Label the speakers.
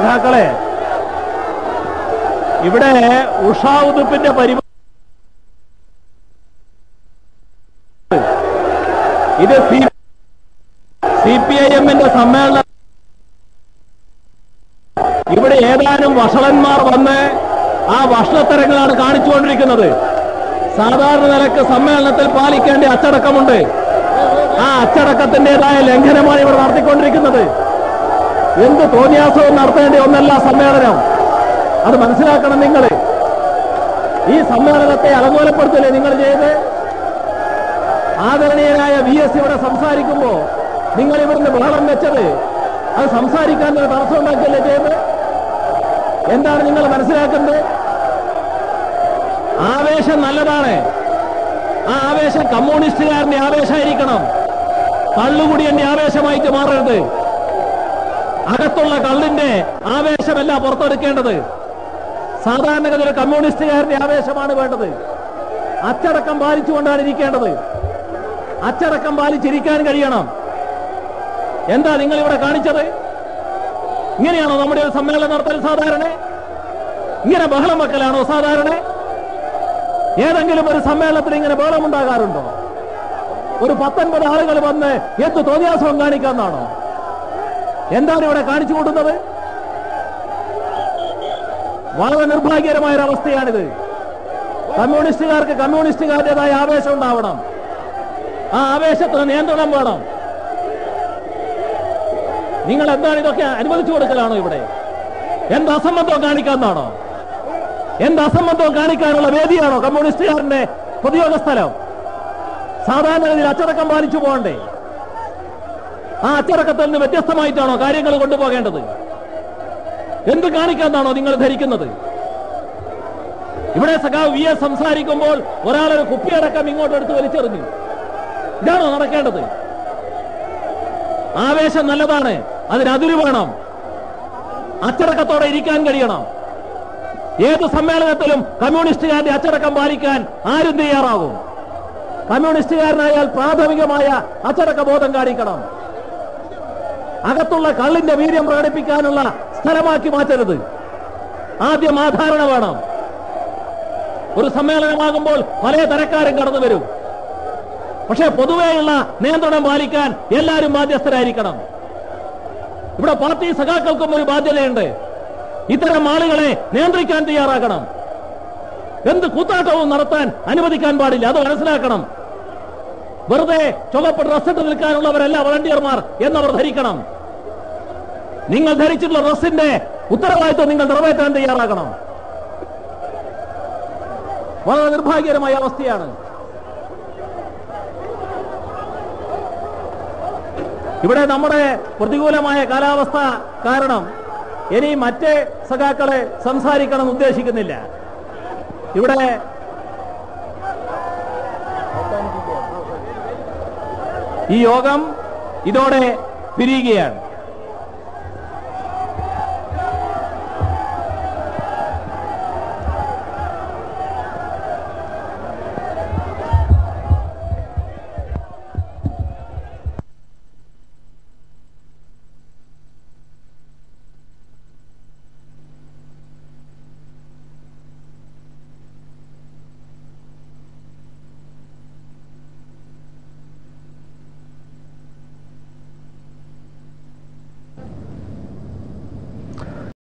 Speaker 1: സഖാക്കളെ, ഇവിടെ ഉഷാ ഉതുപ്പിന്റെ പരിപാടി ഇത് CPIM-ന്റെ സമ്മേളനം. ഇവിടെ ഏതാനും വഷളന്മാർ വന്ന് ആ വഷളത്തരങ്ങളാണ് കാണിച്ചുകൊണ്ടിരിക്കുന്നത്. സാധാരണ നിലക്ക് സമ്മേളനത്തിൽ പാലിക്കേണ്ട അച്ചടക്കമുണ്ട്. ആ അച്ചടക്കത്തിൻ്റെതായ ലംഘനമാണ് ഇവിടെ നടത്തിക്കൊണ്ടിരിക്കുന്നത്. എന്ത് തോന്നിയാസവും നടത്തേണ്ട ഒന്നല്ല സമ്മേളനം. അത് മനസ്സിലാക്കണം നിങ്ങൾ. ഈ സമ്മേളനത്തെ അലങ്കോലപ്പെടുത്തലേ നിങ്ങൾ ചെയ്ത്? ആദരണീയനായ VS ഇവിടെ സംസാരിക്കുമ്പോൾ നിങ്ങൾ ഇവിടുന്ന് ബഹളം വെച്ചത് അത് സംസാരിക്കാൻ ഒരു തടസ്സം ഉണ്ടാക്കിയല്ലേ ചെയ്ത്? എന്താണ് നിങ്ങൾ മനസ്സിലാക്കുന്നത്? ആവേശം നല്ലതാണ്. ആ ആവേശം കമ്മ്യൂണിസ്റ്റുകാരന്റെ ആവേശമായിരിക്കണം, കള്ളുകുടിയന്റെ ആവേശമായിട്ട് മാറരുത്. അകത്തുള്ള കള്ളിന്റെ ആവേശമല്ല പുറത്തെടുക്കേണ്ടത്. സാധാരണഗതിയിൽ കമ്മ്യൂണിസ്റ്റുകാരന്റെ ആവേശമാണ് വേണ്ടത്. അച്ചടക്കം പാലിച്ചുകൊണ്ടാണ് ഇരിക്കേണ്ടത്. അച്ചടക്കം പാലിച്ചിരിക്കാൻ കഴിയണം. എന്താ നിങ്ങൾ ഇവിടെ കാണിച്ചത്? ഇങ്ങനെയാണോ നമ്മുടെ ഒരു സമ്മേളനം നടത്തൽ സാധാരണ? ഇങ്ങനെ ബഹളം വെക്കലാണോ സാധാരണ? ഏതെങ്കിലും ഒരു സമ്മേളനത്തിൽ ഇങ്ങനെ ബഹളമുണ്ടാകാറുണ്ടോ? ഒരു 19 ആളുകൾ വന്ന് എന്ത് തോന്നിയാസവും കാണിക്കാന്നാണോ? എന്താണ് ഇവിടെ കാണിച്ചു കൂട്ടുന്നത്? വളരെ നിർഭാഗ്യകരമായ ഒരു അവസ്ഥയാണിത്. കമ്മ്യൂണിസ്റ്റുകാർക്ക് കമ്മ്യൂണിസ്റ്റുകാരുടേതായ ആവേശം ഉണ്ടാവണം. ആ ആവേശത്തിന് നിയന്ത്രണം വേണം. നിങ്ങൾ എന്താണ് ഇതൊക്കെ അനുവദിച്ചു കൊടുക്കലാണോ? ഇവിടെ എന്ത് അസംബന്ധവും കാണിക്കാന്നാണോ? എന്ത് അസംബന്ധവും കാണിക്കാനുള്ള വേദിയാണോ കമ്മ്യൂണിസ്റ്റുകാരന്റെ പൊതുയോഗ സ്ഥലം? സാധാരണഗതിയിൽ അച്ചടക്കം പാലിച്ചു പോകണ്ടേ? ആ അച്ചടക്കത്തിൽ നിന്ന് വ്യത്യസ്തമായിട്ടാണോ കാര്യങ്ങൾ കൊണ്ടുപോകേണ്ടത്? എന്ത് കാണിക്കാന്നാണോ നിങ്ങൾ ധരിക്കുന്നത്? ഇവിടെ സഖാവ് VS സംസാരിക്കുമ്പോൾ ഒരാളൊരു കുപ്പിയടക്കം ഇങ്ങോട്ട് എടുത്ത് വലിച്ചെറിഞ്ഞു. ഇതാണോ നടക്കേണ്ടത്? ആവേശം നല്ലതാണ്, അതിനതിര് വേണം. അച്ചടക്കത്തോടെ ഇരിക്കാൻ കഴിയണം. ഏത് സമ്മേളനത്തിലും കമ്മ്യൂണിസ്റ്റുകാരുടെ അച്ചടക്കം പാലിക്കാൻ ആരും തയ്യാറാകും. കമ്മ്യൂണിസ്റ്റുകാരനായാൽ പ്രാഥമികമായ അച്ചടക്ക ബോധം കാണിക്കണം. അകത്തുള്ള കള്ളിന്റെ വീര്യം പ്രകടിപ്പിക്കാനുള്ള സ്ഥലമാക്കി മാറ്റരുത്. ആദ്യം ആ ധാരണ വേണം. ഒരു സമ്മേളനമാകുമ്പോൾ പല തരക്കാരും കടന്നു വരും. പക്ഷേ പൊതുവെയുള്ള നിയന്ത്രണം പാലിക്കാൻ എല്ലാവരും ബാധ്യസ്ഥരായിരിക്കണം. ഇവിടെ പാർട്ടി സഖാക്കൾക്കും ഒരു ബാധ്യതയുണ്ട്. ഇത്തരം ആളുകളെ നിയന്ത്രിക്കാൻ തയ്യാറാകണം. എന്ത് കൂത്താട്ടവും നടത്താൻ അനുവദിക്കാൻ പാടില്ല. അത് മനസ്സിലാക്കണം. വെറുതെ ചുവപ്പ് ഡ്രസ്സിട്ട് നിൽക്കാനുള്ളവരല്ല വളണ്ടിയർമാർ എന്നവർ ധരിക്കണം. നിങ്ങൾ ധരിച്ചിട്ടുള്ള ഡ്രസ്സിന്റെ ഉത്തരവാദിത്വം നിങ്ങൾ നിറവേറ്റാൻ തയ്യാറാകണം. വളരെ നിർഭാഗ്യകരമായ അവസ്ഥയാണ്. ഇവിടെ നമ്മുടെ പ്രതികൂലമായ കാലാവസ്ഥ കാരണം ഇനി മറ്റ് സഖാക്കളെ സംസാരിക്കണം ഉദ്ദേശിക്കുന്നില്ല. ഇവിടെ ഈ യോഗം ഇതോടെ പിരിയുകയാണ്.